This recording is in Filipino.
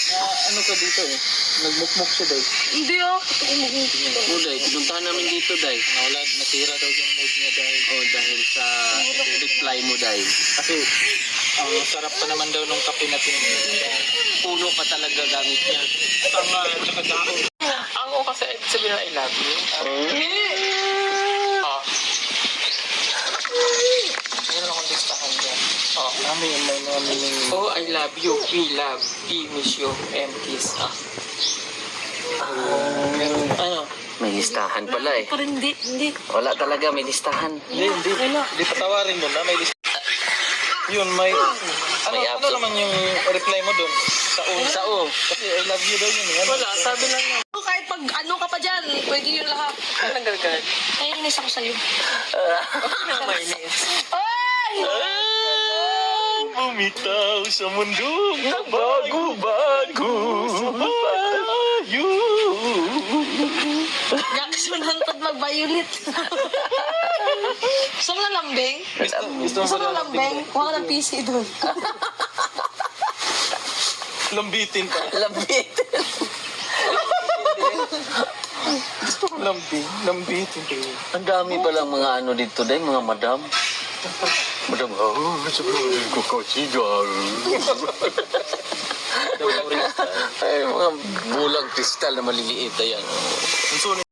Ano ka dito eh? Nagmukmuk siya daw. Hindi ah. Oo, Day. Pinuntahan namin dito, Day. Nawala, nasira daw yung mood niya dahil. Oh, dahil sa reply mo, Day. Kasi, ang sarap pa naman daw nung kape na tinitira. Puno pa talaga gamit niya. Tama, tsaka dahon. Ako kasi sabihin na I love you. Ah. Meron akong listahan dyan. Oh. May mga meaning. Oh, I love you. We love. We miss you. M kiss. Ah. Ano? May listahan pala eh. Pero hindi. Wala talaga, may listahan. Hindi. Hindi patawarin mo na, may list. Yun, may... Ano naman yung reply mo dun? Sa O. Kasi I love you daw yun. Ano? Wala, sabi lang niya. Kahit pag ano ka pa dyan, pwede yun lahat. Anong gagawin? Naiinis ako sa'yo. Anong mainis? Ay! Bumitaw sa mundo na bago-bago payo. Sunantad mag-violet. Gusto mo na lambing? Gusto Gusto mo na lambing? Kuha ka ng PC doon. Lambitin ka. Lambit. Gusto ko lambitin ka. Ang dami palang mga ano dito, Day, mga madam. Madam, sabihin ko kasigal. Ay, mga bulang kristal na maliliit, ayan. Ang sulit.